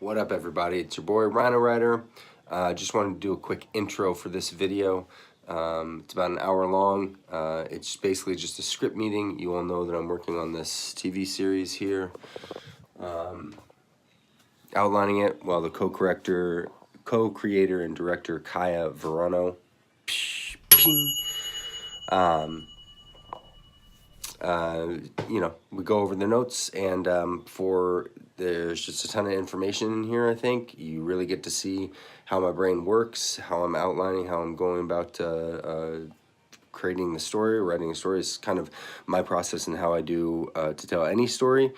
What up, everybody? It's your boy RynoRyder. Just wanted to do a quick intro for this video. It's about an hour long. It's basically just a script meeting. You all know that I'm working on this TV series here. Outlining it while the co-creator and director Kaya Verruno. We go over the notes, and there's just a ton of information in here. I think you really get to see how my brain works, how I'm outlining, how I'm going about creating the story, writing a story. Is kind of my process and how I do to tell any story.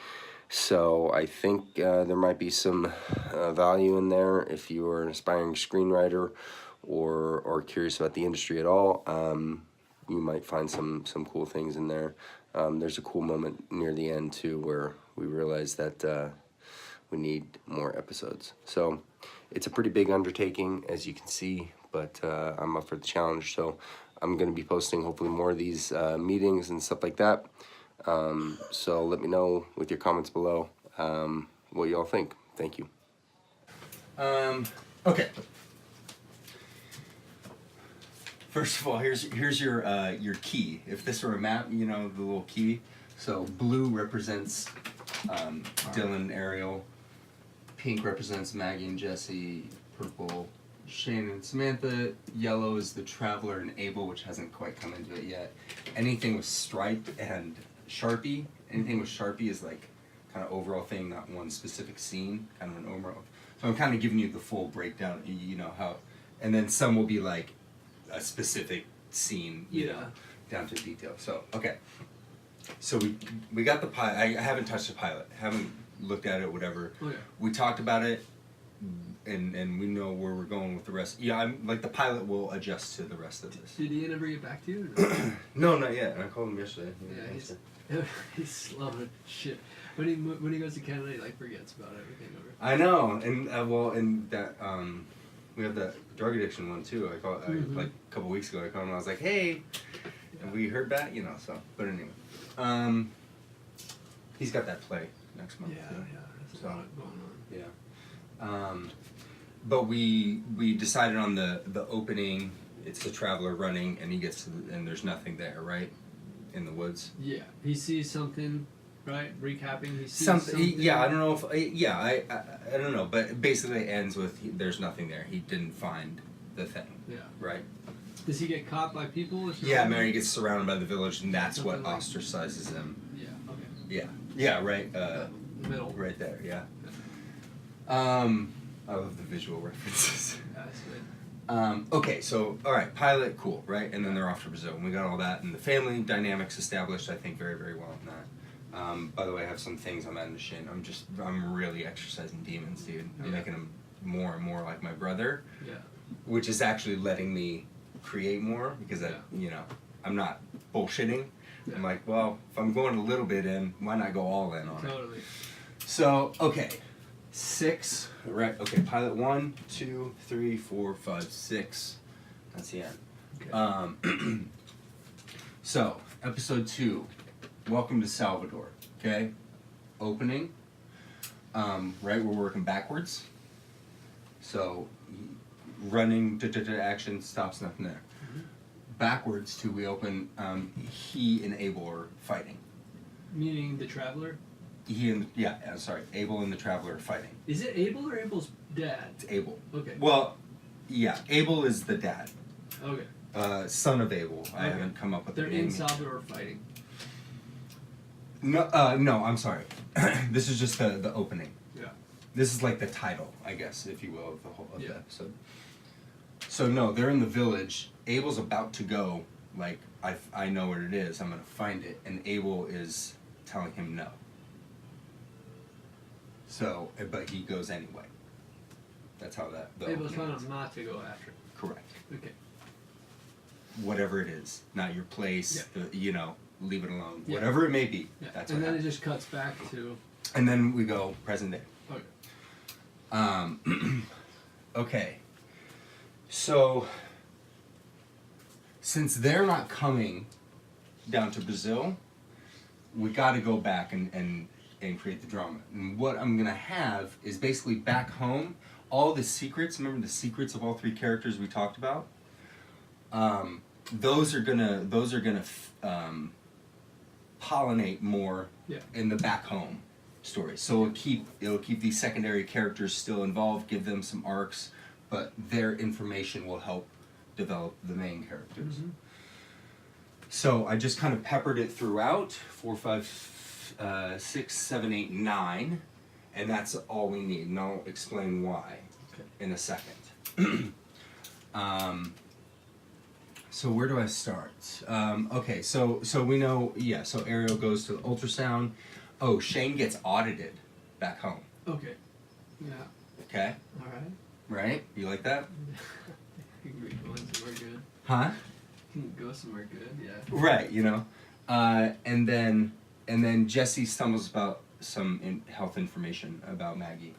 So I think there might be some value in there if you are an aspiring screenwriter or curious about the industry at all. You might find some cool things in there. There's a cool moment near the end too where we realize that we need more episodes. So it's a pretty big undertaking, as you can see, but I'm up for the challenge. So I'm going to be posting hopefully more of these meetings and stuff like that. So let me know with your comments below what y'all think. Thank you. Okay. First of all, here's your key. If this were a map, you know, the little key. So blue represents Dylan and Ariel. Pink represents Maggie and Jesse. Purple, Shane and Samantha. Yellow is the Traveler and Abel, which hasn't quite come into it yet. Anything with stripe and Sharpie. Anything with Sharpie is like kind of overall thing, not one specific scene. Kind of an overall. So I'm kind of giving you the full breakdown. You know how, and then some will be like a specific scene, you know, down to detail. So, okay. So we got the pilot. I haven't touched the pilot. Haven't looked at it, whatever. Okay. We talked about it, and we know where we're going with the rest. Yeah, I'm like the pilot will adjust to the rest of this. Did Ian ever get back to you? No, not yet. I called him yesterday. He's slow as shit. When he goes to Canada, he like forgets about everything over. I know, and and that we have that drug addiction one too. I called like a couple weeks ago. I called him. I was like, "Hey," and we heard back, you know. So, but anyway, he's got that play next month. Yeah, too. There's a lot going Yeah. on. But we decided on the opening. It's the Traveler running, and he gets to and there's nothing there, right, in the woods. Yeah, he sees something. Right, recapping. He sees something. Yeah, I don't know if. I don't know, but basically it ends with there's nothing there. He didn't find the thing. Yeah. Right. Does he get caught by people? Or yeah, Mary gets surrounded by the village, and that's something what ostracizes him. Yeah. Okay. Yeah. Yeah. Right. The middle. Right there. Yeah. I love the visual references. That's good. Okay, so all right, pilot, cool, right? And then they're off to Brazil, and we got all that, and the family dynamics established, I think, very, very well in that. By the way, I have some things I'm adding to Shane. I'm really exercising demons, dude. I'm making him more and more like my brother. Yeah. Which is actually letting me create more because I'm not bullshitting. Yeah. I'm like, well, if I'm going a little bit in, why not go all in on it? Totally. So, okay. 6, right, okay, pilot 1, 2, 3, 4, 5, 6. That's the end. Okay. So, episode 2. Welcome to Salvador, okay? Opening, right, we're working backwards. So, running, action, stops, nothing there. Backwards to we open, he and Abel are fighting. Meaning the Traveler? Abel and the Traveler are fighting. Is it Abel or Abel's dad? It's Abel. Okay. Well, yeah, Abel is the dad. Okay. Son of Abel. Okay. I haven't come up with the name. They're in Salvador fighting. No, I'm sorry. This is just the opening. Yeah. This is like the title, I guess, if you will, of the whole the episode. So no, they're in the village. Abel's about to go. Like I know what it is. I'm gonna find it, and Abel is telling him no. So, but he goes anyway. That's how that. Abel's telling him not to go after. Correct. Okay. Whatever it is, not your place. Yeah. Leave it alone. Yeah. Whatever it may be. Yeah. That's and what then happens. It just cuts back to. And then we go present day. Okay. Okay. So, since they're not coming down to Brazil, we got to go back and and create the drama. And what I'm gonna have is basically back home, all the secrets, remember the secrets of all three characters we talked about? Those are gonna pollinate more in the back home story. So it'll keep these secondary characters still involved, give them some arcs, but their information will help develop the main characters. Mm-hmm. So I just kind of peppered it throughout 4, 5, 6, 7, 8, 9, and that's all we need. And I'll explain why in a second. So where do I start? Okay, so we know, so Ariel goes to the ultrasound. Oh, Shane gets audited back home. Okay. Yeah. Okay. All right. Right? You like that? You can go somewhere good. Huh? You can go somewhere good. Yeah. Right. You know, and then Jesse stumbles about some health information about Maggie.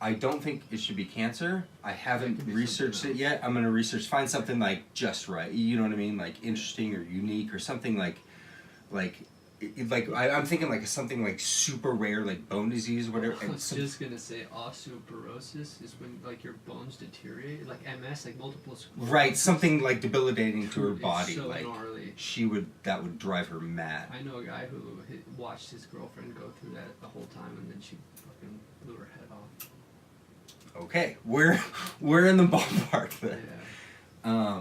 I don't think it should be cancer. I haven't researched it yet. I'm gonna find something like just right. You know what I mean? Like interesting or unique or something like I'm thinking like something like super rare, like bone disease, or whatever. I was just gonna say osteoporosis is when like your bones deteriorate, like MS, like multiple sclerosis. Right, something like debilitating to her body. So like gnarly. that would drive her mad. I know a guy who watched his girlfriend go through that the whole time, and then she fucking blew her head off. Okay, we're in the ballpark there. Yeah.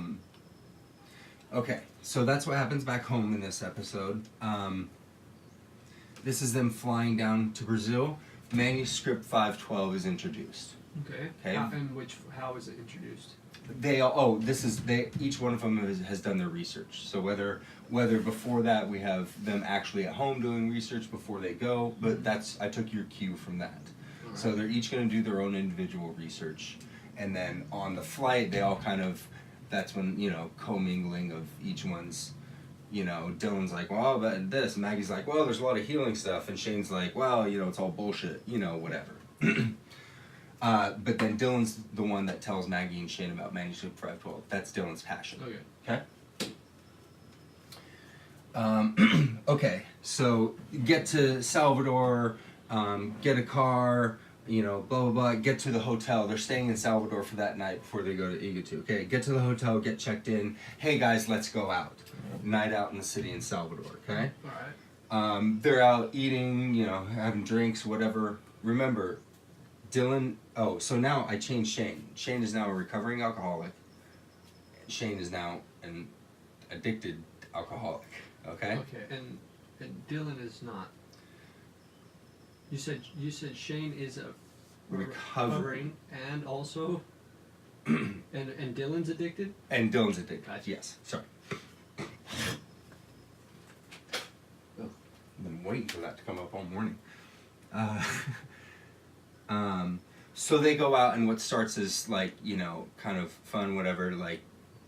Okay, so that's what happens back home in this episode. This is them flying down to Brazil. Manuscript 512 is introduced. Okay. Okay. How is it introduced? Each one of them has done their research. So whether before that we have them actually at home doing research before they go, but I took your cue from that. Right. So they're each going to do their own individual research, and then on the flight they all kind of, that's when, commingling of each one's, Dylan's like, well, but this, Maggie's like, well, there's a lot of healing stuff, and Shane's like, well, it's all bullshit, whatever. But then Dylan's the one that tells Maggie and Shane about Manuscript 512. That's Dylan's passion. Okay? Okay, so get to Salvador, get a car, blah, blah, blah, get to the hotel. They're staying in Salvador for that night before they go to Iguatu. Okay, get to the hotel, get checked in. Hey, guys, let's go out. Night out in the city in Salvador, okay? All right. They're out eating, having drinks, whatever. Remember, Dylan, so now I changed Shane. Shane is now a recovering alcoholic. Shane is now an addicted alcoholic, okay? Okay, and Dylan is not. You said Shane is a recovering and also and Dylan's addicted? And Dylan's addicted. Gotcha. Yes. Sorry. Oh. I've been waiting for that to come up all morning. So they go out, and what starts as like, kind of fun, whatever, like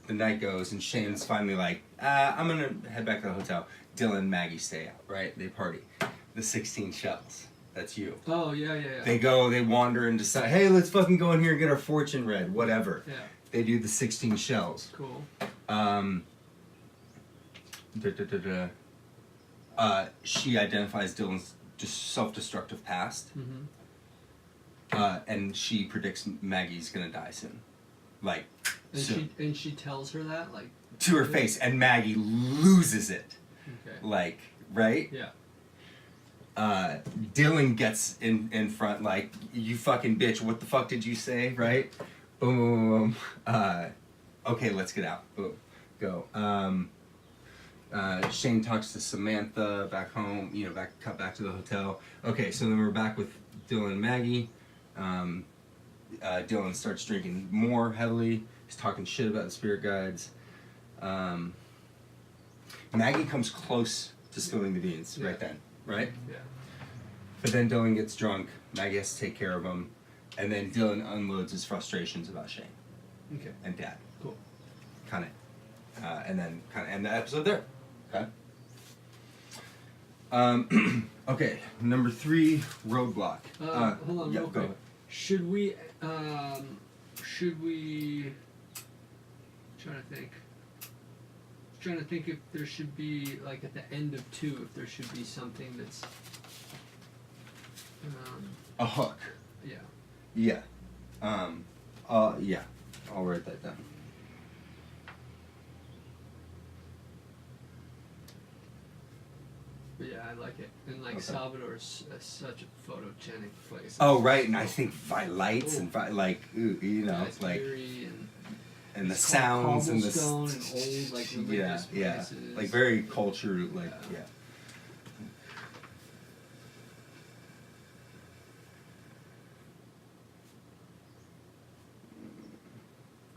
the night goes, and Shane's finally like, I'm gonna head back to the hotel. Dylan and Maggie stay out, right? They party. The 16 shells. That's you. Oh, yeah. They go, they wander and decide, hey, let's fucking go in here and get our fortune read, whatever. Yeah. They do the 16 shells. Cool. She identifies Dylan's self-destructive past. Mm-hmm. And she predicts Maggie's gonna die soon. Like, and she tells her that, like, to her face, and Maggie loses it. Okay. Like, right? Yeah. Dylan gets in front, like, you fucking bitch, what the fuck did you say, right? Boom, boom, boom. Okay, let's get out. Boom. Go. Shane talks to Samantha back home, cut back to the hotel. Okay, so then we're back with Dylan and Maggie. Dylan starts drinking more heavily. He's talking shit about the spirit guides. Maggie comes close to spilling the beans right then, right? Yeah. But then Dylan gets drunk. Maggie has to take care of him, and then Dylan unloads his frustrations about Shane. Okay. And Dad. Cool. And then end the episode there. Okay. Okay. Number 3, roadblock. Hold on, real quick. Should we? Trying to think if there should be, like, at the end of 2, if there should be something that's A hook. Yeah. Yeah. Yeah. I'll write that down. But yeah, I like it. And like Okay. Salvador is such a photogenic place. Oh, It's right, and so I think lights and like, you know, yeah, it's like, eerie and the it's sounds and the cobblestone and old like religious places. like very culture, like Yeah.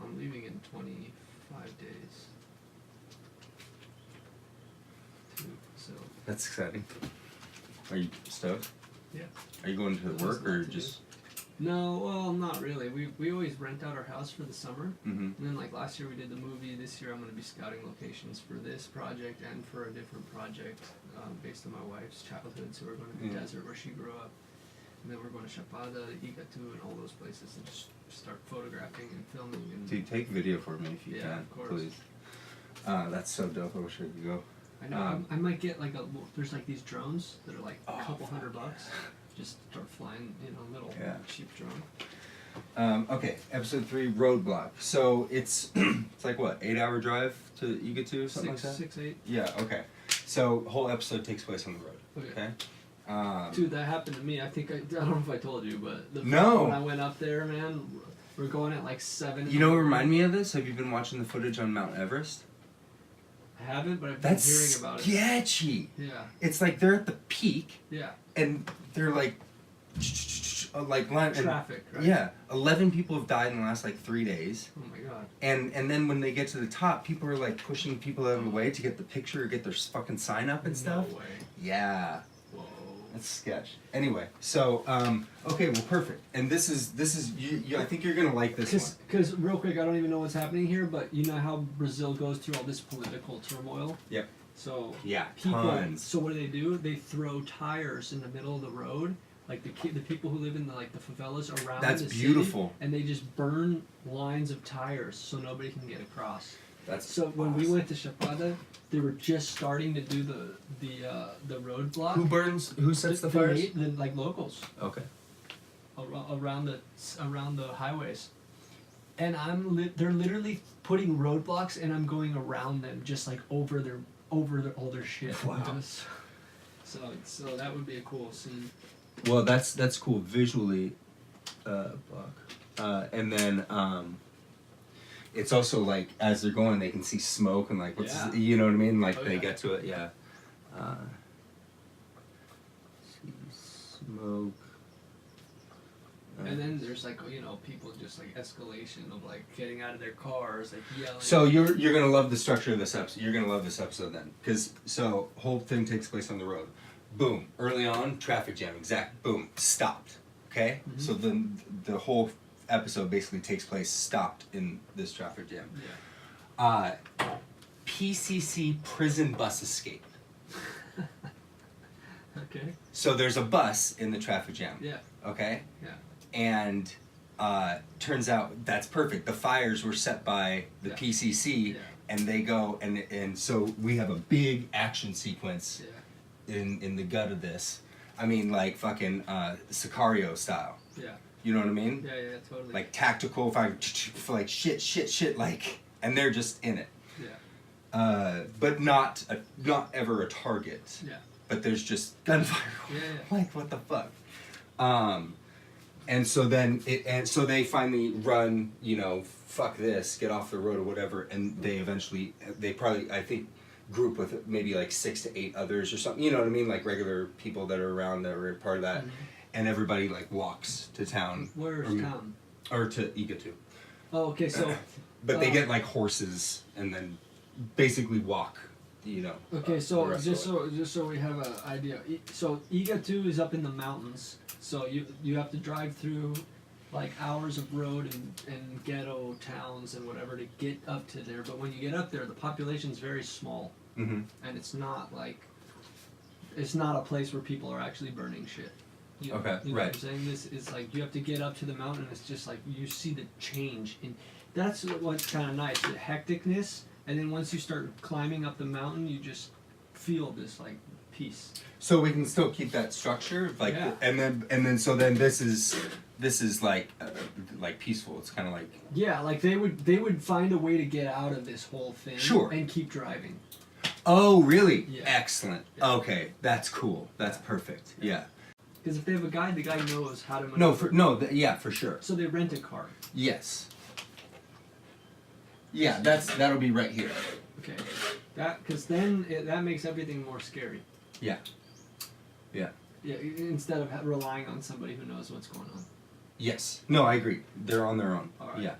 I'm leaving in 25 days. So That's exciting. Are you stoked? yeah. Are you going to There's work a lot or to just? No, well, not really. We always rent out our house for the summer. Mm-hmm. And then like last year we did the movie. This year I'm going to be scouting locations for this project and for a different project based on my wife's childhood. So we're going to the desert where she grew up. And then we're going to Chapada, Igatu, and all those places and just start photographing and filming. And Dude, take video for me if you Yeah, can, of course. please. That's so dope. I wish I could go. I know I might get like there's like these drones that are like a couple fuck $100. Just start flying, little cheap drone. Okay, episode 3, Roadblock. So it's it's like what, 8-hour drive to Igatu, something like that? 6, 8. Yeah. Okay. So whole episode takes place on the road. Okay. Okay. Dude, that happened to me. I think I don't know if I told you, but No. when I went up there, man, we're going at like 7. You know what remind me of this? Have you been watching the footage on Mount Everest? I haven't, but I've That's been hearing about it. sketchy. Yeah. It's like they're at the peak Yeah. and they're like line. Traffic, right? Yeah, 11 people have died in the last like 3 days. Oh my god. And then when they get to the top, people are like pushing people out of the way to get the picture or get their fucking sign up and stuff. No way. Yeah, Whoa. that's sketch. Anyway, so okay, well, perfect. And this is you I think you're gonna like this one. Because real quick, I don't even know what's happening here, but you know how Brazil goes through all this political turmoil. Yep. So Yeah, people. tons. So what do? They throw tires in the middle of the road. Like the people who live in the favelas around That's the beautiful. city, and they just burn lines of tires so nobody can get across. That's So when we awesome. went to Chapada, they were just starting to do the roadblock. Who sets the fires? Like locals Okay. around the highways, and they're literally putting roadblocks, and I'm going around them just like over all their shit. Wow. So that would be a cool scene. Well, that's cool visually, and then it's also like as they're going, they can see smoke and like Yeah. you know what I mean? Like Oh, they yeah. get to it, yeah. See smoke. And then there's like people just like escalation of like getting out of their cars, like yelling. So you're gonna love the structure of this episode. You're gonna love this episode then, because whole thing takes place on the road. Boom, early on, traffic jam. Exact. Boom, stopped. Okay. Mhm. So then the whole episode basically takes place stopped in this traffic jam. Yeah. PCC prison bus escape. Okay. So there's a bus in the traffic jam. Yeah. Okay. Yeah. And turns out that's perfect. The fires were set by the Yeah. PCC, Yeah. and they go and so we have a big action sequence Yeah. in the gut of this. I mean, like fucking Sicario style. Yeah. You know what I mean? Yeah. Yeah. Totally. Like tactical fire, like shit, like, and they're just in it. Yeah. But not ever a target. Yeah. But there's just gunfire. Yeah. Like what the fuck? And so then so they finally run. Fuck this, get off the road or whatever. And they probably I think group with maybe like 6 to 8 others or something. You know what I mean? Like regular people that are around that were part of that. Mhm. And everybody like walks to town. Where's town? Or to Igatu. Oh, okay. So. But they get like horses and then basically walk. Okay, the so rest just of it. so we have an idea. So Igatu is up in the mountains. So you have to drive through like hours of road and ghetto towns and whatever to get up to there. But when you get up there, the population's very small, Mhm. and it's not a place where people are actually burning shit. Okay, you know right. what I'm saying? This is like you have to get up to the mountain. And it's just like you see the change, and that's what's kind of nice. The hecticness, and then once you start climbing up the mountain, you just feel this like piece. So we can still keep that structure, like, Yeah. and then so then this is like peaceful. It's kind of like Yeah, like they would find a way to get out of this whole thing. Sure. And keep driving. oh really Yeah. excellent. Yeah. Okay, that's cool. That's perfect. Yeah. Because if they have a guide, the guy knows how to maneuver. Yeah, for sure. So they rent a car. Yes. Yeah, that'll be right here. Okay. Because then that makes everything more scary. Yeah. Yeah. Yeah, instead of relying on somebody who knows what's going on. Yes. No, I agree. They're on their own. All right. Yeah.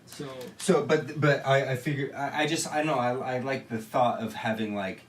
So But I figure I know I like the thought of having like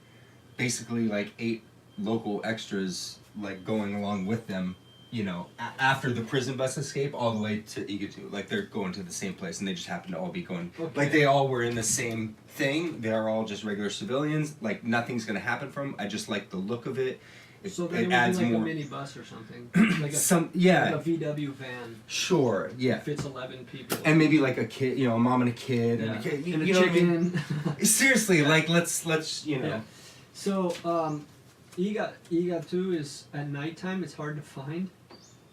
basically like 8 local extras like going along with them, you know, after the prison bus escape all the way to Igatu. Like they're going to the same place and they just happen to all be going like they all were in the same thing. They're all just regular civilians. Like nothing's gonna happen from 'em. I just like the look of it. so then it would adds be like more. a mini bus or something. Like Yeah. like a VW van. Sure. Yeah. Fits 11 people. And maybe like a kid, you know, a mom and a kid, and a kid, and a you know what I mean? chicken. Seriously, like let's you know. Yeah. So Igatu is at nighttime. It's hard to find.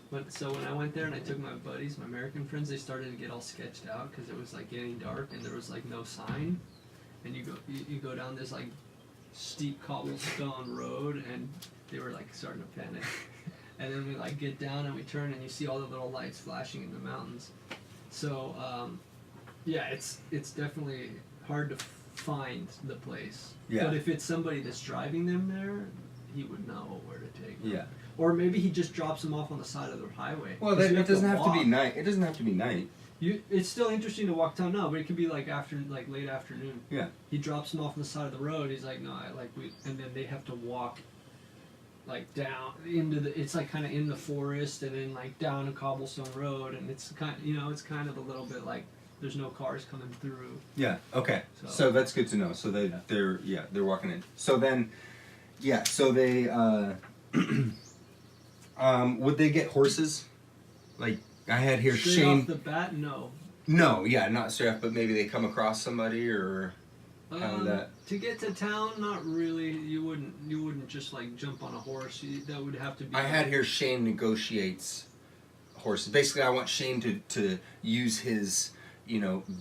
But so when I went there and I took my buddies, my American friends, they started to get all sketched out because it was like getting dark and there was like no sign, and you go down this like steep cobblestone road and they were like starting to panic. And then we like get down and we turn and you see all the little lights flashing in the mountains. So yeah, it's definitely hard to find the place. Yeah. But if it's somebody that's driving them there, he would know where to take them. Yeah. Or maybe he just drops them off on the side of the highway. Well, 'Cause you it doesn't have to be walk. night. It doesn't have to be night. It's still interesting to walk down now, but it could be like late afternoon. Yeah. He drops them off on the side of the road. He's like, no, and then they have to walk like down into it's like kind of in the forest and then like down a cobblestone road, and it's it's kind of a little bit like there's no cars coming through. Yeah. Okay. So- So that's good to know. So they're walking in. So then, yeah. So they would they get horses? Like I had here Straight Shane. off the bat, no. No, yeah, not straight up, but maybe they come across somebody or that. To get to town, not really. You wouldn't just like jump on a horse. That would have to be. I had here Shane negotiates horses. Basically, I want Shane to use his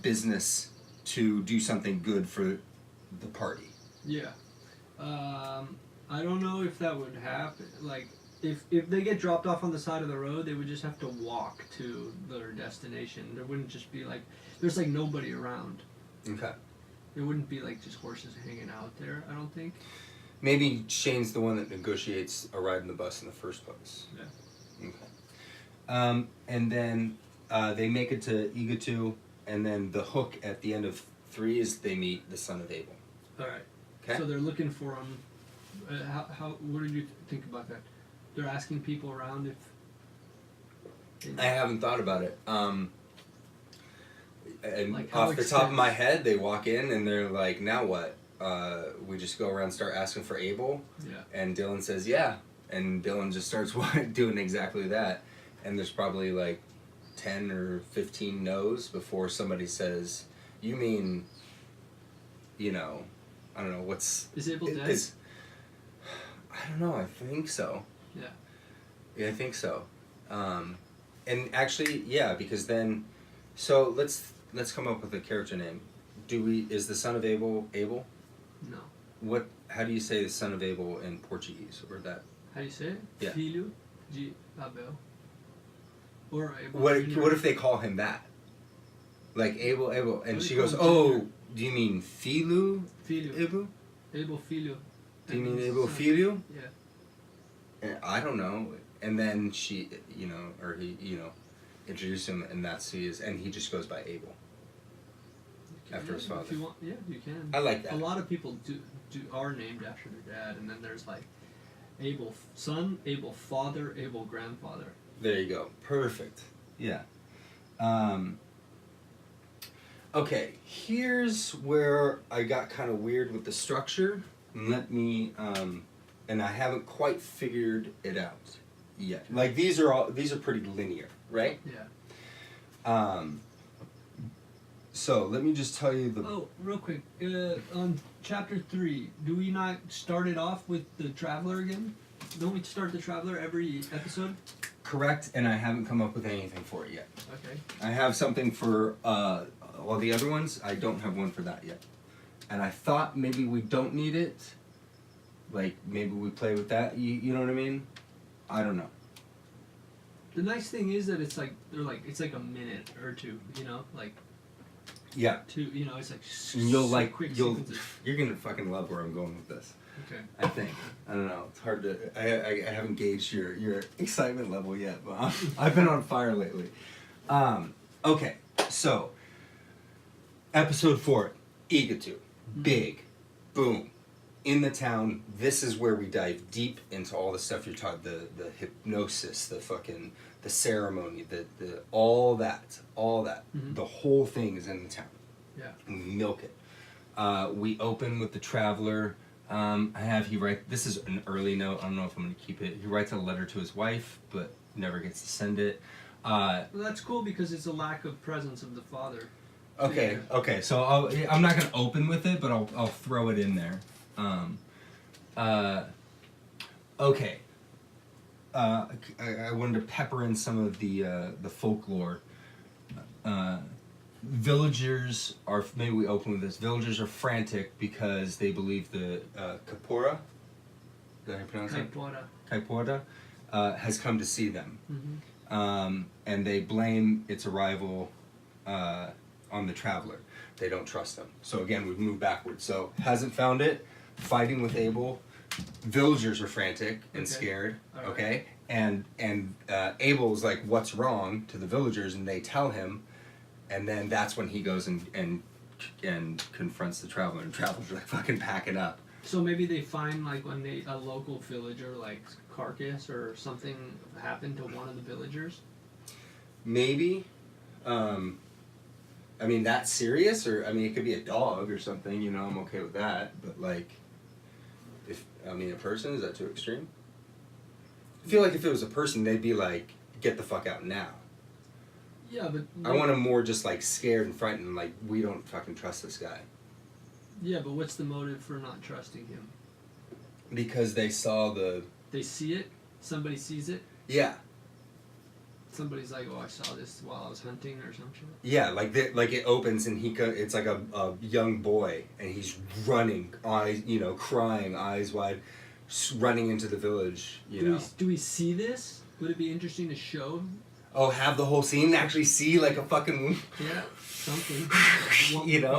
business to do something good for the party. Yeah. I don't know if that would happen. Like, if they get dropped off on the side of the road, they would just have to walk to their destination. There wouldn't just be like, there's like nobody around. Okay. It wouldn't be like just horses hanging out there, I don't think. Maybe Shane's the one that negotiates a ride in the bus in the first place. Yeah. Okay. And then they make it to Igatu, and then the hook at the end of 3 is they meet the son of Abel. Alright. Okay. So they're looking for him. What did you think about that? They're asking people around if... I haven't thought about it. And Like how off the top of extensive- my head, they walk in and they're like, now what? We just go around and start asking for Abel. Yeah. And Dylan says, yeah. And Dylan just starts doing exactly that. And there's probably like 10 or 15 no's before somebody says, you mean, I don't know, what's... Is Abel dead? I don't know, I think so. Yeah. Yeah, I think so. And actually, yeah, because then... So let's come up with a character name. Is the son of Abel Abel? No. How do you say the son of Abel in Portuguese, or that? How do you say it? Yeah. Filho de Abel. Or Abel. What if they call him that? Like Abel, and What she do you goes, call him, "Oh, Junior? do you mean Filho Filho. Abel? Abel Filho. Do you mean That means Abel son. Filho?" Yeah. And I don't know. And then she, or he, introduced him, and that's who he is, and he just goes by Abel. After his father. If you want, yeah, you can. I like that. A lot of people are named after their dad, and then there's like Abel son, Abel father, Abel grandfather. There you go. Perfect. Yeah. Okay, here's where I got kind of weird with the structure. Let me, and I haven't quite figured it out yet. Like these are pretty linear, right? Yeah. So let me just tell you the. Oh, real quick. On chapter 3, do we not start it off with the traveler again? don't we start the Traveler every episode? Correct, and I haven't come up with anything for it yet. Okay. I have something for all the other ones. I don't have one for that yet. And I thought maybe we don't need it. Like, maybe we play with that. You know what I mean? I don't know. The nice thing is that it's like it's like a minute or two, you know, like Yeah. two, you know, it's like And you'll like quick you'll sequences. you're gonna fucking love where I'm going with this. Okay. I think. I don't know. It's hard to. I haven't gauged your excitement level yet, but I've been on fire lately. Okay, so episode 4, Igatu, big, boom, in the town. This is where we dive deep into all the stuff you're talking. The hypnosis, the fucking the ceremony, the all that, Mhm. the whole thing is in the town. Yeah. And we milk it. We open with the traveler. He write. This is an early note. I don't know if I'm going to keep it. He writes a letter to his wife, but never gets to send it. Well, that's cool because it's a lack of presence of the father. Okay. Yeah. Okay. So I'm not going to open with it, but I'll throw it in there. Okay. I wanted to pepper in some of the folklore. Villagers are, maybe we open with this. Villagers are frantic because they believe the Kapora, did I pronounce it? Kaipora has come to see them. Mm-hmm. And they blame its arrival on the traveler. They don't trust them. So again, we've moved backwards. So hasn't found it, fighting with Abel. Villagers are frantic and Okay. scared. All right. Okay, and Abel's like, "What's wrong?" to the villagers, and they tell him. And then that's when he goes and confronts the traveler, and the traveler's like fucking packing up. So maybe they find like when a local villager like carcass or something happened to one of the villagers. Maybe, I mean that's serious, or I mean it could be a dog or something. You know, I'm okay with that. But like, a person, is that too extreme? I feel like if it was a person, they'd be like, "Get the fuck out now." Yeah, but I want them more just like scared and frightened, like we don't fucking trust this guy. Yeah, but what's the motive for not trusting him? Because they saw the. They see it. Somebody sees it. Yeah. Somebody's like, "Oh, I saw this while I was hunting" or some shit. Yeah, like it opens and it's like a young boy and he's running, eyes, crying, eyes wide, running into the village. Do we see this? Would it be interesting to show? Oh, have the whole scene, actually see like a fucking. Yeah, something.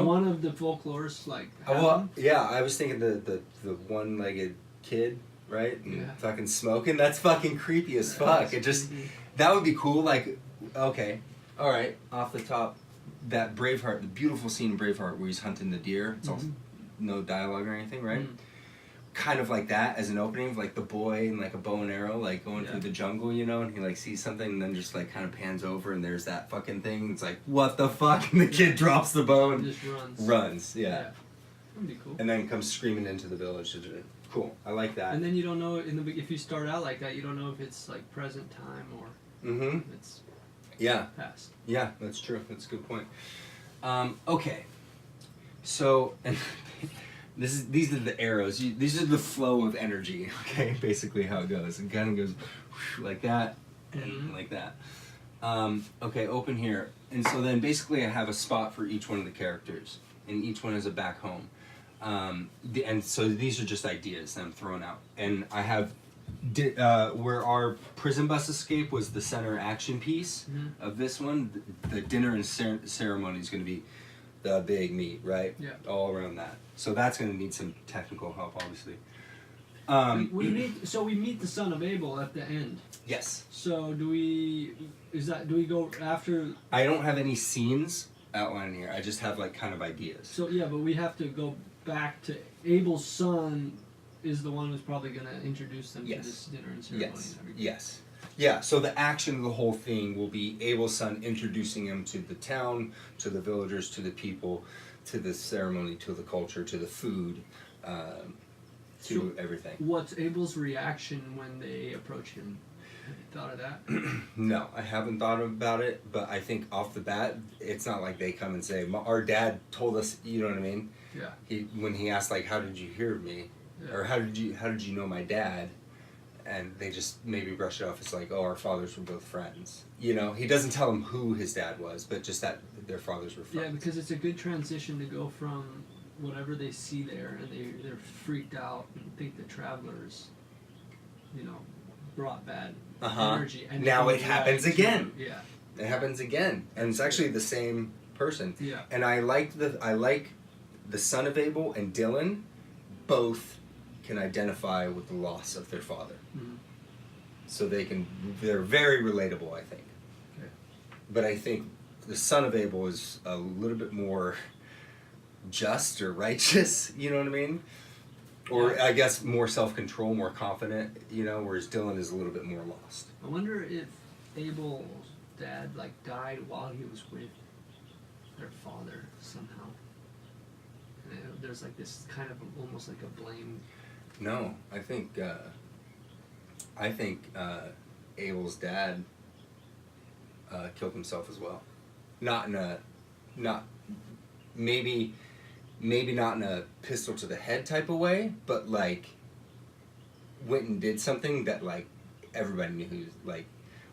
One of the folklores like. Well, yeah, I was thinking the one-legged kid, right? And Yeah. fucking smoking. That's fucking creepy as fuck. It just. That would be cool, like, okay, all right, off the top, that Braveheart, the beautiful scene in Braveheart where he's hunting the deer, it's all no dialogue or anything, right? Mm-hmm. Kind of like that as an opening, like the boy and like a bow and arrow, like going through the jungle, and he like sees something and then just like kind of pans over and there's that fucking thing. It's like, what the fuck? And the kid drops the bow and just runs. Runs, yeah. That'd be cool. And then comes screaming into the village to do it. Cool, I like that. And then you don't know if you start out like that, you don't know if it's like present time or. Mm-hmm. It's past. Yeah, that's true. That's a good point. Okay. So, and these are the arrows. These are the flow of energy. Okay, basically how it goes. It kind of goes like that and like that. Okay, open here. And so then basically I have a spot for each one of the characters, and each one is a back home. And so these are just ideas that I'm throwing out, and I have. Where our prison bus escape was the center action piece of this one, the dinner and ceremony is going to be the big meat, right? Yeah. All around that. So that's going to need some technical help, obviously. We meet the son of Abel at the end. Yes. So do we go after? I don't have any scenes outlined here. I just have like kind of ideas. So yeah, but we have to go back to Abel's son. Is the one who's probably going to introduce them to this dinner and ceremony and everything. Yes. Yeah, so the action of the whole thing will be Abel's son introducing him to the town, to the villagers, to the people, to the ceremony, to the culture, to the food, to everything. What's Abel's reaction when they approach him? Have you thought of that? No, I haven't thought about it, but I think off the bat, it's not like they come and say, our dad told us, you know what I mean? Yeah. When he asked, like, how did you hear of me? Yeah. Or how did you know my dad? and they just maybe brush it off as like, oh, our fathers were both friends. You know, he doesn't tell them who his dad was, but just that their fathers were friends. Yeah, because it's a good transition to go from whatever they see there, and they're freaked out and think the travelers, you know, brought bad energy. And now it happens again. Yeah. It happens again, and it's actually the same person. Yeah. And I like the son of Abel and Dylan, both can identify with the loss of their father. Mm-hmm. So they're very relatable, I think. Okay. But I think the son of Abel is a little bit more just or righteous, you know what I mean? Or Yeah. I guess more self-control, more confident, you know, whereas Dylan is a little bit more lost. I wonder if Abel's dad like died while he was with their father somehow. And there's like this kind of almost like a blame. No, I think Abel's dad killed himself as well. Maybe not in a pistol to the head type of way, but like went and did something that like everybody knew he was like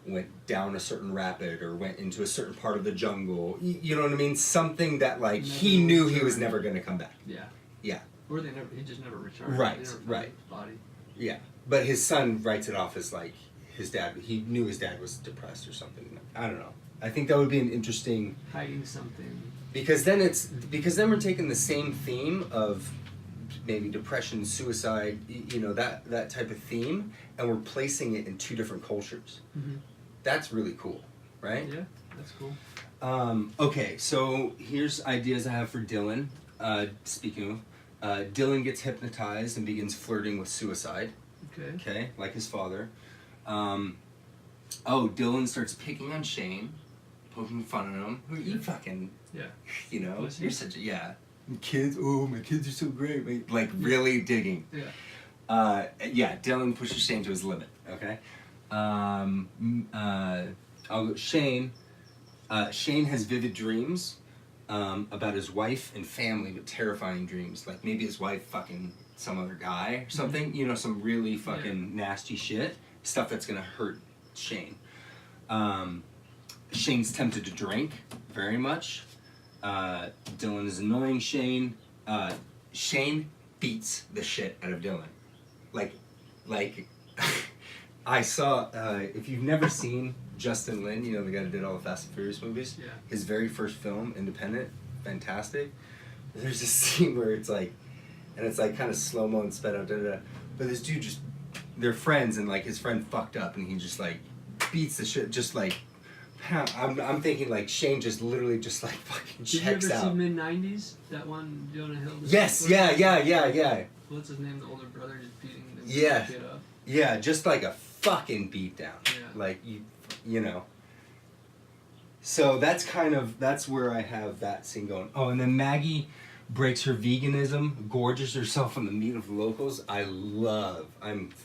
went down a certain rapid or went into a certain part of the jungle. You know what I mean? Something that like he knew he was never going to come back. Yeah. Yeah. Or he just never returned. Right, They never found right. his body. Yeah. But his son writes it off as like his dad. He knew his dad was depressed or something. I don't know. I think that would be an interesting Hiding something. because then we're taking the same theme of maybe depression, suicide, you know, that type of theme, and we're placing it in two different cultures. Mm-hmm. That's really cool, right? Yeah, that's cool. Okay, so here's ideas I have for Dylan. Speaking of, Dylan gets hypnotized and begins flirting with suicide. Okay. Okay, like his father. Dylan starts picking on Shane, poking fun at him. You fucking, Yeah. you know, Listen. you're such a, yeah. Kids, oh, my kids are so great. Mate. Like, really digging. Yeah. Dylan pushes Shane to his limit, okay? I'll go Shane. Shane has vivid dreams about his wife and family, but terrifying dreams. Like, maybe his wife fucking some other guy or something. You know, some really fucking nasty shit. Stuff that's gonna hurt Shane. Shane's tempted to drink very much. Dylan is annoying Shane. Shane beats the shit out of Dylan. Like, I saw, if you've never seen Justin Lin, you know, the guy that did all the Fast and Furious movies, Yeah. his very first film, independent, fantastic. There's a scene where it's like, and it's like kind of slow-mo and sped up, but this dude just, they're friends, and like his friend fucked up, and he just like beats the shit, just like, I'm thinking like Shane just literally just like fucking checks Did you ever out. see mid-90s? That one, Jonah Hill? Yes, yeah. What's his name? The older brother just beating the Yeah. kid up. Yeah, just like a fucking beatdown. Yeah. Like you know. So that's where I have that scene going. Oh, and then Maggie breaks her veganism, gorges herself on the meat of locals. I'm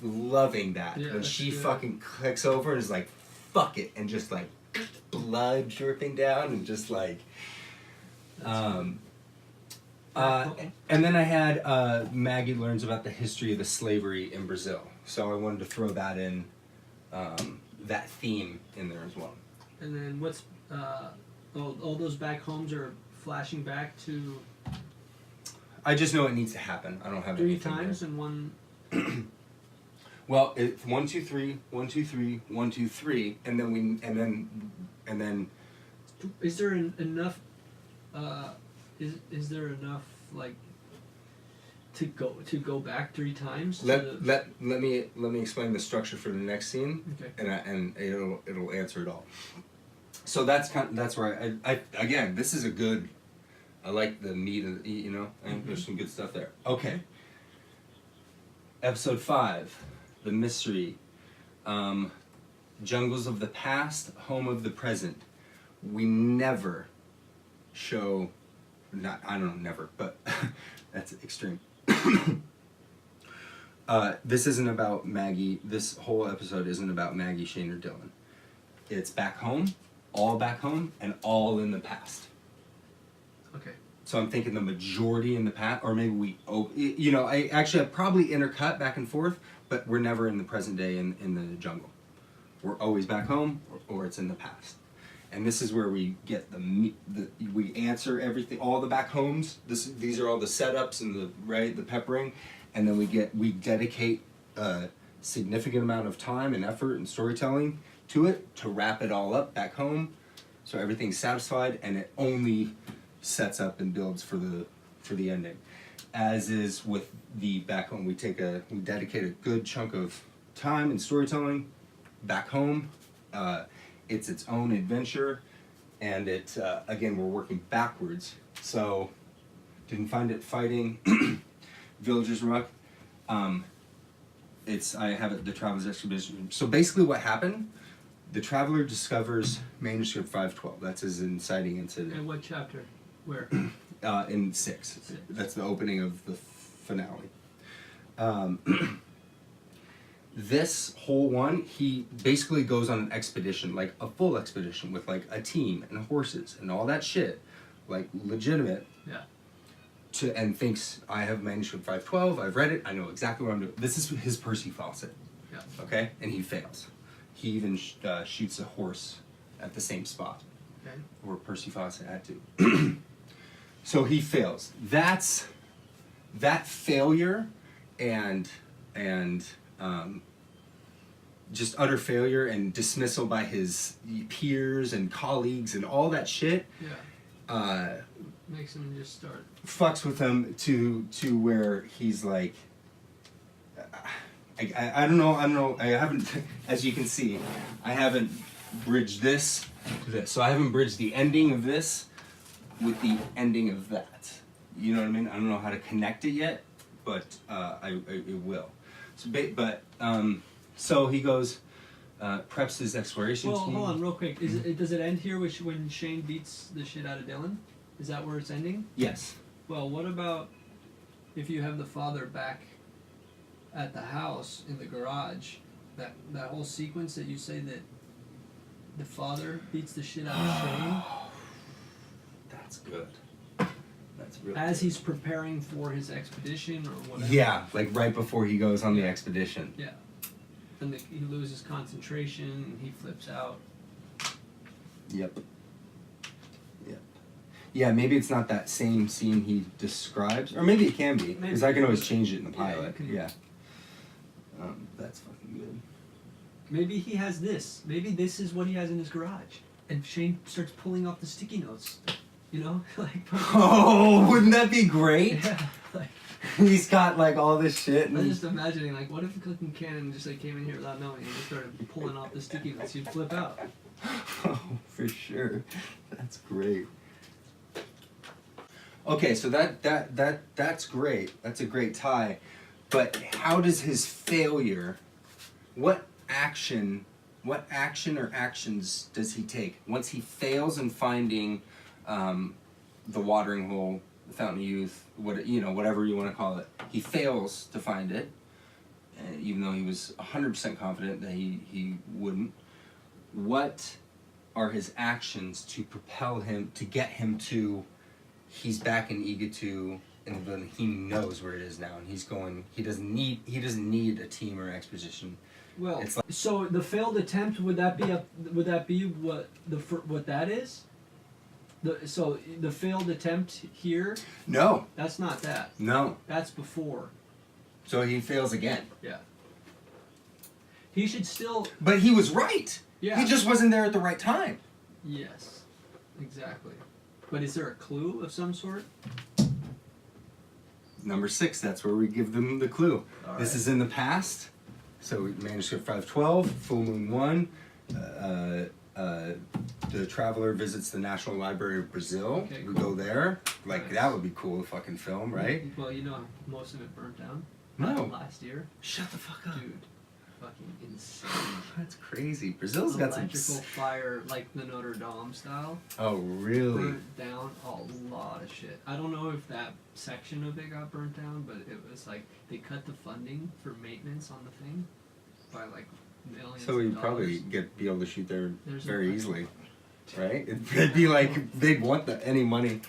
loving that. Yeah, when that's she good. fucking clicks over and is like, fuck it, and just like blood dripping down and just like and then I had Maggie learns about the history of the slavery in Brazil. So I wanted to throw that in, that theme in there as well. And then what's all those back homes are flashing back to I just know it needs to happen. I don't have 3 anything times there. in one. Well, it's 1, 2, 3, 1, 2, 3, 1, 2, 3, and then. Is there enough? Is there enough like to go back 3 times? Let me explain the structure for the next scene, Okay. and it'll answer it all. So that's where I again, this is a good. I like the meat of you know, and there's some good stuff there. Okay. Episode 5, the mystery, jungles of the past, home of the present. We never show, never, but that's extreme. This isn't about Maggie. This whole episode isn't about Maggie, Shane, or Dylan. It's back home, and all in the past. Okay. So I'm thinking the majority in the past, or maybe I probably intercut back and forth, but we're never in the present day in the jungle. We're always back home, or it's in the past. And this is where we get we answer everything, all the back homes. These are all the setups and the peppering, and then we dedicate a significant amount of time and effort and storytelling to it to wrap it all up back home, so everything's satisfied, and it only sets up and builds for the ending. As is with the back home, we dedicate a good chunk of time and storytelling back home. It's its own adventure, and again, we're working backwards. So, didn't find it fighting Villagers Rock. I have it, the Traveler's Expedition. So basically what happened, the Traveler discovers manuscript 512. That's his inciting incident. And what chapter? Where? In 6. That's the opening of the finale. This whole one, he basically goes on an expedition, like a full expedition with like a team and horses and all that shit, like legitimate. Yeah. And thinks, I have manuscript 512, I've read it, I know exactly what I'm doing. This is his Percy Fawcett. Yeah. Okay? And he fails. He even shoots a horse at the same spot Okay. where Percy Fawcett had to. So he fails. That failure and just utter failure and dismissal by his peers and colleagues and all that shit. Yeah. Makes him just start. Fucks with him to where he's like, I don't know. I haven't, as you can see, I haven't bridged this to this. So I haven't bridged the ending of this with the ending of that. You know what I mean? I don't know how to connect it yet, but it will. So he goes, preps his exploration Well, team. hold on, real quick. Does it end here when Shane beats the shit out of Dylan? Is that where it's ending? Yes. Well, what about if you have the father back at the house in the garage? That whole sequence that you say that the father beats the shit out of Shane That's good. That's really as good. he's preparing for his expedition or whatever. Yeah, like right before he goes on the expedition. Yeah. And he loses concentration and he flips out. Yep. Yeah, maybe it's not that same scene he describes, or maybe it can be, because I can always change it in the pilot. Yeah. That's fucking good. Maybe he has this. Maybe this is what he has in his garage. And Shane starts pulling off the sticky notes. You know? Like. Oh, wouldn't that be great? Yeah. Like, He's got like all this shit. I'm just imagining, like, what if Cooking Cannon just like came in here without knowing and just started pulling off the sticky notes? You'd flip out. Oh, for sure. That's great. Okay, so that's great. That's a great tie. But how does his failure, what action or actions does he take once he fails in finding the watering hole, the Fountain of Youth, whatever you want to call it? He fails to find it, even though he was 100% confident that he wouldn't. What are his actions to propel him, to get him to, he's back in Igatu in the building, he knows where it is now, and he's going, he doesn't need a team or exposition. Well, It's like, so the failed attempt, would that be what that is? So the failed attempt here, no, that's not that. no. That's before. So he fails again. Yeah. He should still. But he was right. Yeah. He just wasn't there at the right time. Yes, exactly. But is there a clue of some sort? Number 6, that's where we give them the clue. All This right. is in the past. So manuscript 512, full moon 1. The traveler visits the National Library of Brazil. Okay, We cool. go there. Like, Nice. that would be cool to fucking film, right? Well, most of it burnt down. No. Last year. Shut the fuck up. Dude, fucking insane. That's crazy. Brazil's got some... Electrical fire, like the Notre Dame style. Oh, really? Burnt down a lot of shit. I don't know if that section of it got burnt down, but it was like they cut the funding for maintenance on the thing by like millions. So we'd of probably dollars. be able to shoot there There's very no- easily, right? It'd be like they'd want any money.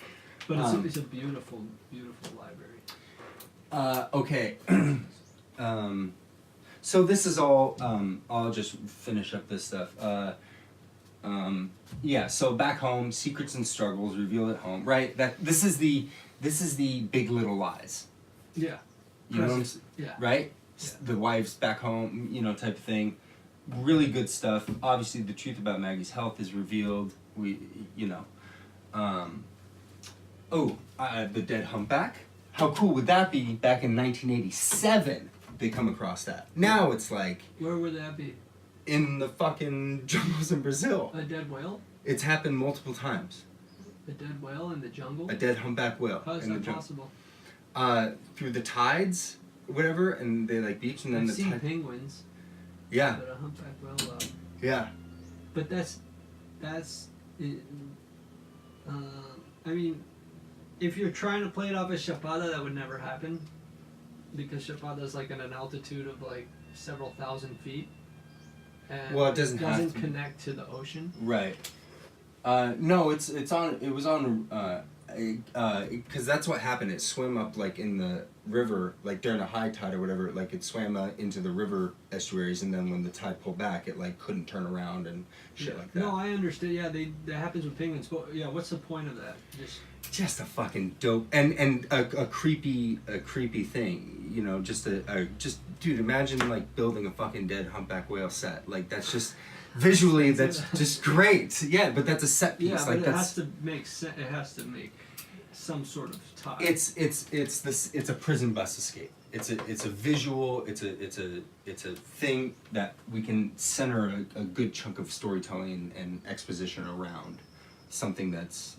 But it's a beautiful, beautiful library. Okay. So this is all. I'll just finish up this stuff. Yeah. So back home, secrets and struggles revealed at home. Right. This is the Big Little Lies. Yeah. You know what I'm saying? Yeah. Right. Yeah. The wife's back home. You know, type of thing. Really good stuff. Obviously, the truth about Maggie's health is revealed. You know. The dead humpback. How cool would that be? Back in 1987, they come across that. Now it's like Where would that be? in the fucking jungles in Brazil. A dead whale? It's happened multiple times. A dead whale in the jungle? A dead humpback whale How is in the that jungle. possible? Through the tides, whatever, and they like beach, and then I've the seen tide. penguins, Yeah, but a humpback whale. yeah. But that's. I mean, if you're trying to play it off as Chapada, that would never happen, because Chapada is like at an altitude of like several thousand feet, and Well, it doesn't have to. connect to the ocean. Right. No, it was on because that's what happened. It swam up like in the river, like during a high tide or whatever. Like it swam into the river estuaries, and then when the tide pulled back, it like couldn't turn around and shit like that. No, I understand. Yeah, that happens with penguins. But yeah, what's the point of that? Just a fucking dope and a creepy thing. You know, just dude. Imagine like building a fucking dead humpback whale set. Like that's just. Visually, that's just great. Yeah, but that's a set piece. Yeah, like but that's. has to make sense. It has to make some sort of tie. It's a prison bus escape. It's a visual. It's a thing that we can center a good chunk of storytelling and exposition around. Something that's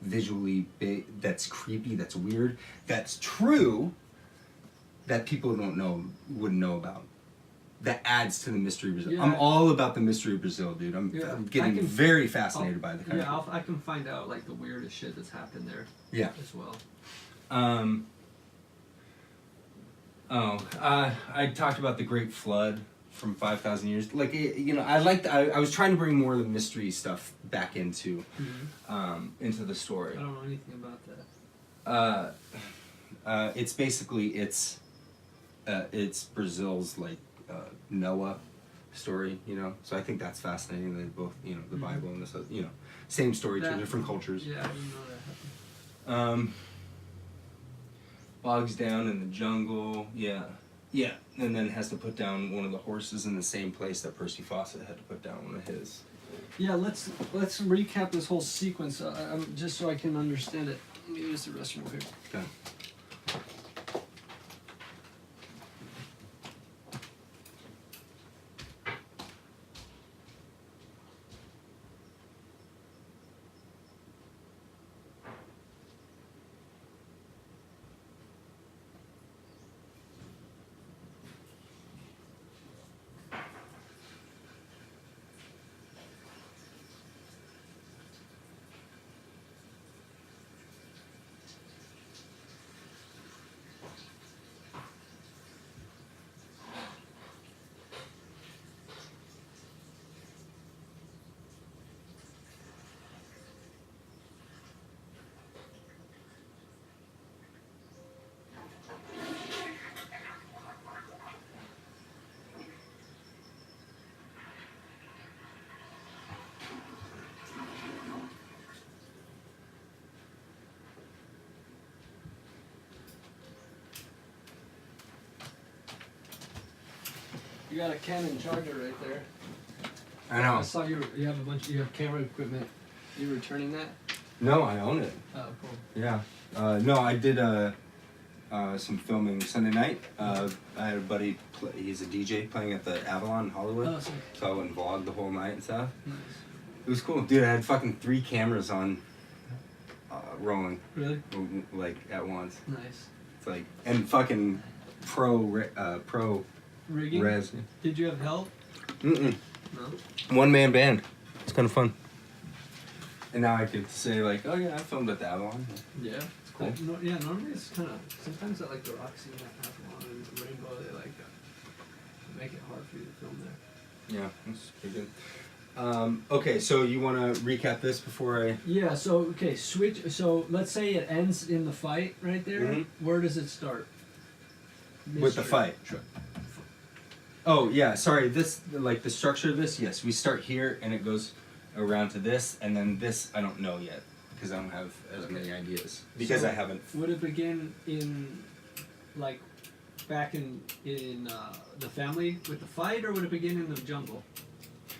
visually big, that's creepy, that's weird, that's true. That people wouldn't know about. That adds to the mystery of Brazil. Yeah. I'm all about the mystery of Brazil, dude. I'm getting very fascinated by the country. Yeah, I can find out like the weirdest shit that's happened there. Yeah. As well. I talked about the Great Flood from 5,000 years. Like, you know, I was trying to bring more of the mystery stuff back into the story. I don't know anything about that. It's basically it's Brazil's like Noah story, you know. So I think that's fascinating. They both, you know, the Bible and this, you know, same story, two different cultures. Yeah, I didn't know that happened. Bogs down in the jungle, yeah, and then has to put down one of the horses in the same place that Percy Fawcett had to put down one of his. Yeah, let's recap this whole sequence, just so I can understand it. Let me use the restroom here. Okay. You got a Canon charger right there. I know. I saw you have camera equipment. You returning that? No, I own it. Oh, cool. Yeah. No, I did some filming Sunday night. I had a buddy, he's a DJ playing at the Avalon in Hollywood. Oh, sick. So I went and vlogged the whole night and stuff. Nice. It was cool. Dude, I had fucking 3 cameras on rolling. Really? Like at once. Nice. It's like, and fucking pro Rigging? res. Did you have help? Mm-mm. No? One-man band. It's kind of fun. And now I get to say like, oh yeah, I filmed at the Avalon. Yeah. It's cool. Yeah, normally it's kind of, sometimes at like the Roxy and Avalon and Rainbow, they like make it hard for you to film there. Yeah, that's pretty good. Okay, so you want to recap this before I... Yeah, so, okay, switch, so let's say it ends in the fight right there. Mhm. Where does it start? With the fight. Sure. Oh yeah, sorry. This like the structure of this. Yes, we start here and it goes around to this, and then this I don't know yet because I don't have as many ideas because So, I haven't. Would it begin in, like, back in the family with the fight, or would it begin in the jungle?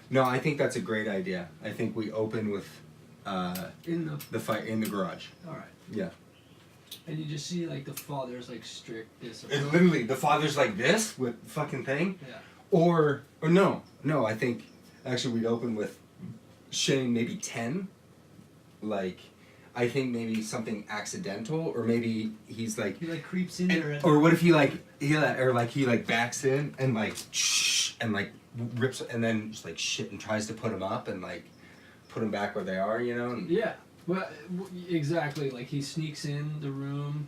No, I think that's a great idea. I think we open with In the fight in the garage. all right, Yeah. and you just see like the father's like strict discipline. And literally, the father's like this with fucking thing, Yeah. or no. I think actually we'd open with Shane maybe 10. Like, I think maybe something accidental, or maybe he's like, He like creeps in there. or what if he backs in and like and like rips and then just like shit and tries to put him up and like put them back where they are, you know? And Yeah. Well, exactly. Like he sneaks in the room,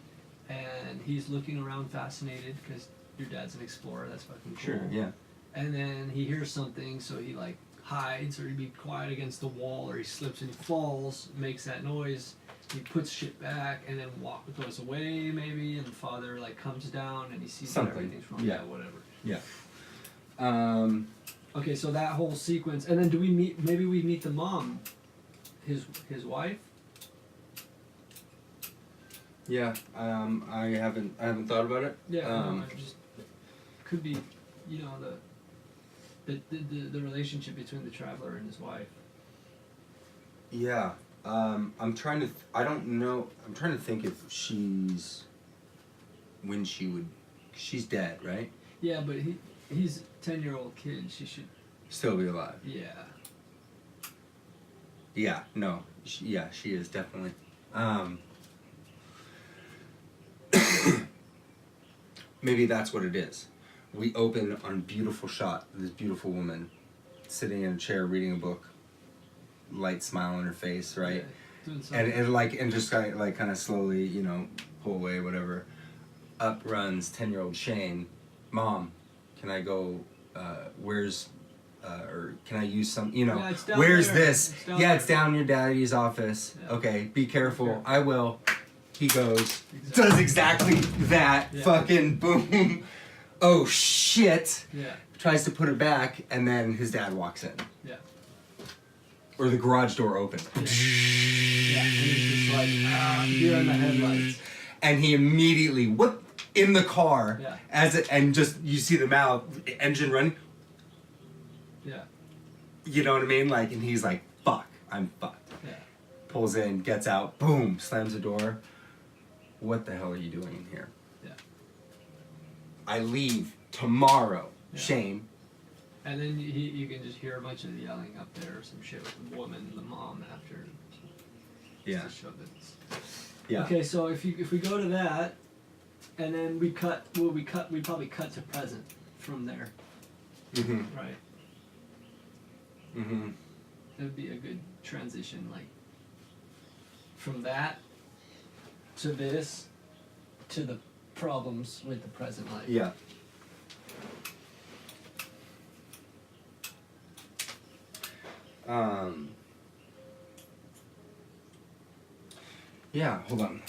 and he's looking around fascinated because your dad's an explorer. That's fucking cool. sure, yeah. And then he hears something, so he like hides, or he be quiet against the wall, or he slips and falls, makes that noise. He puts shit back, and then goes away maybe, and the father like comes down and he sees that Something. everything's wrong. Yeah. Whatever. Yeah. Okay, so that whole sequence, and then do we meet? Maybe we meet the mom, his wife. Yeah. I haven't thought about it. Yeah, no, I just could be, you know, the relationship between the traveler and his wife. Yeah. I'm trying to I don't know. I'm trying to think if she's she's dead, right? Yeah, but he's a 10-year-old kid. She should. Still be alive. Yeah. Yeah, no. She is definitely. Maybe that's what it is. We open on a beautiful shot, this beautiful woman sitting in a chair reading a book, light smile on her face, right? Yeah, doing something. And just kind of slowly, you know, pull away, whatever. Up runs 10-year-old Shane. Mom, can I go? Where's? Or can I use some? You know, Yeah, it's down where's there. this? It's down Yeah, there. it's down in your daddy's office. Yeah. Okay, be careful. careful. I will. He goes, Exactly. does exactly that. Yeah. Fucking boom. Oh shit. Yeah. Tries to put it back, and then his dad walks in. Yeah. Or the garage door opens. Yeah. Yeah. And he's just like, you're in the headlights. And he immediately in the car Yeah. and just you see the engine running. Yeah. You know what I mean? Like, and he's like, "Fuck, I'm fucked." Yeah. Pulls in, gets out, boom, slams the door. What the hell are you doing in here? Yeah. I leave tomorrow, Yeah. Shane. And then you can just hear a bunch of yelling up there, or some shit with the woman, the mom after. Yeah. Just to show that it's- Yeah. Okay, so if we go to that, and then we probably cut to present from there, Mhm. right? Mhm. That would be a good transition, like from that to this to the problems with the present life. Yeah. Yeah, hold on.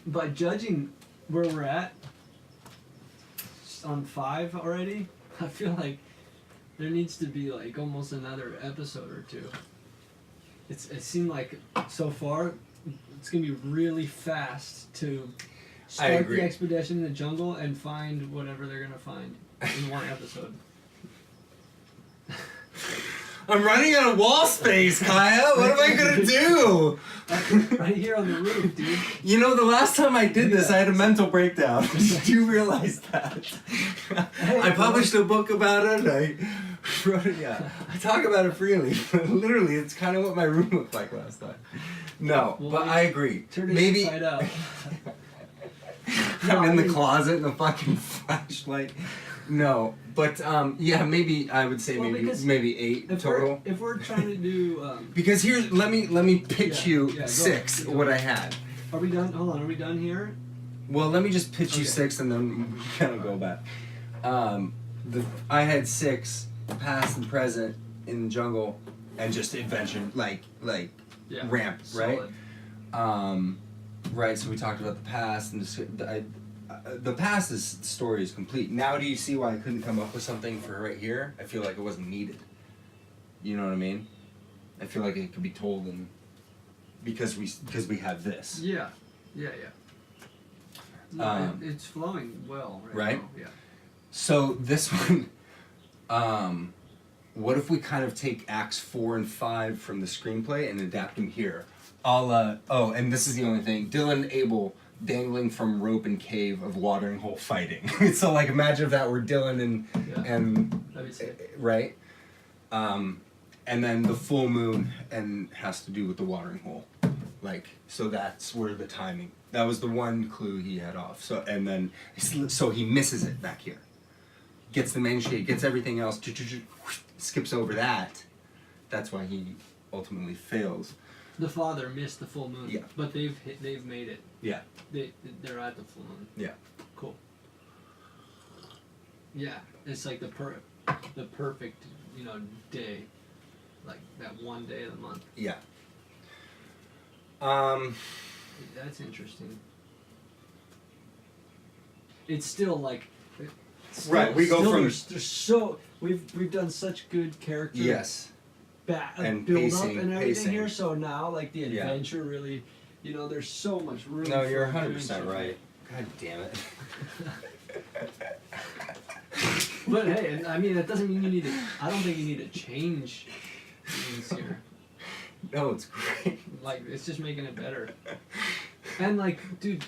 By judging where we're at, on 5 already, I feel like there needs to be like almost another episode or two. It seemed like so far it's gonna be really fast to start agree. the expedition in the jungle and find whatever they're gonna find in one episode. I'm running out of wall space, Kaya. What am I gonna do? Right here on the roof, dude. You know, the last time I did this, Yeah. I had a mental breakdown. Do you realize that? I published a book about it. I wrote it. Yeah, I talk about it freely. Literally, it's kind of what my room looked like last time. No, Well, but I agree. Turn it Maybe inside out. I'm in the closet in a fucking flashlight. No, but yeah, maybe I would say Well, because maybe 8 total. If we're trying to do, Because here's let me pitch Yeah, you yeah, go 6 ahead. what I had. are we done? Hold on, are we done here? Well, let me just pitch you Okay. 6 and then we kind of go back. I had 6, past and present in the jungle, and just adventure, like Yeah. ramp, right? Solid. Right. So we talked about the past, and the past story is complete. Now, do you see why I couldn't come up with something for right here? I feel like it wasn't needed. You know what I mean? I feel like it could be told in because we have this. Yeah. Yeah. No, it's flowing well Right? now. Yeah. So this one, what if we kind of take acts 4 and 5 from the screenplay and adapt them here? And this is the only thing. Dylan and Abel dangling from rope in cave of watering hole fighting. So like imagine if that were Dylan and That'd be sick. right? And then the full moon and has to do with the watering hole. Like, so that's where the timing, that was the one clue he had off. So, and then, so he misses it back here. Gets the main shade, gets everything else, skips over that. That's why he ultimately fails. The father missed the full moon. Yeah. But they've made it. Yeah. They're at the full moon. Yeah. Cool. Yeah, it's like the perfect, day, like that one day of the month. Yeah. That's interesting. It's still like. Right, we go from- There's so we've done such good character. Yes. And build pacing- up and everything pacing. here. So now, like the Yeah. adventure, really, there's so much room. No, for you're 100% adventure. right. God damn it. But hey, and I mean that doesn't mean you need to. I don't think you need to change things here. No, it's great. Like it's just making it better. And like, dude,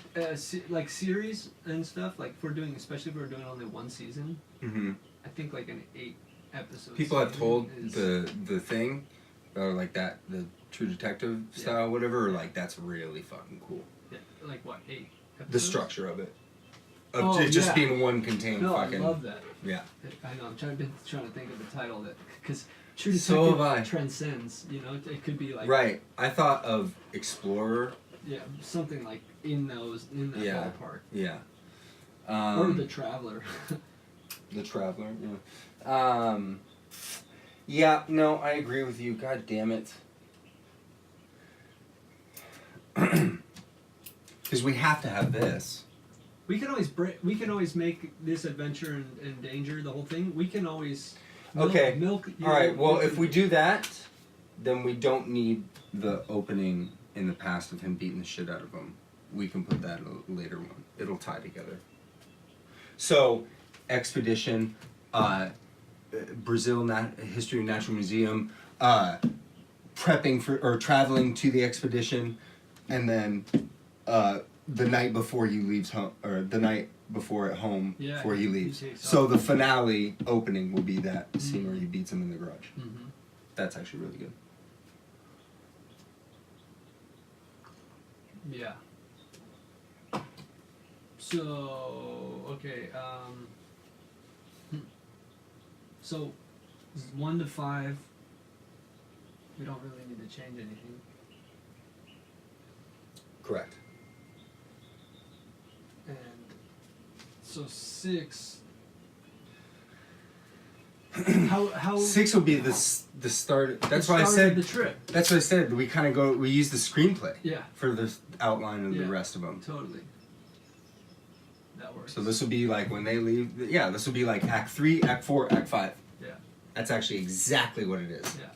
like series and stuff. Like especially if we're doing only one season. Mm-hmm. I think like an 8 episode. People have season told is, the thing, or like that, the True Detective style, whatever, or like that's really fucking cool. Yeah, like what 8 episodes? The structure of it. Of Oh, it just yeah. being one contained No, fucking. I love that. Yeah. I know. I'm trying to think of the title that because True So Detective have I. transcends. It could be like Right. I thought of Explorer. Yeah, something like in that Yeah. ballpark. Yeah. Or The Traveler. The Traveler. Yeah. Yeah. No, I agree with you. God damn it. Because we have to have this. We can always make this adventure and danger the whole thing. We can always Okay. milk. All right. Well, if we do that, then we don't need the opening in the past of him beating the shit out of him. We can put that in a later one. It'll tie together. So, expedition, Brazil History and Natural Museum, prepping for or traveling to the expedition, and then the night before he leaves home, or the night before at home before he leaves. So the finale opening will be that scene where he beats him in the garage. Mm-hmm. That's actually really good. Yeah. So okay. So 1 to 5. We don't really need to change anything. Correct. And so 6. How 6 will be the start. That's the why I start said. of the trip. That's what I said. We kind of go. We use the screenplay Yeah, for the outline of Yeah. the rest of them. totally. That works. So this will be like when they leave. Yeah, this will be like Act 3, Act 4, Act 5. Yeah. That's actually exactly what it is. Yeah.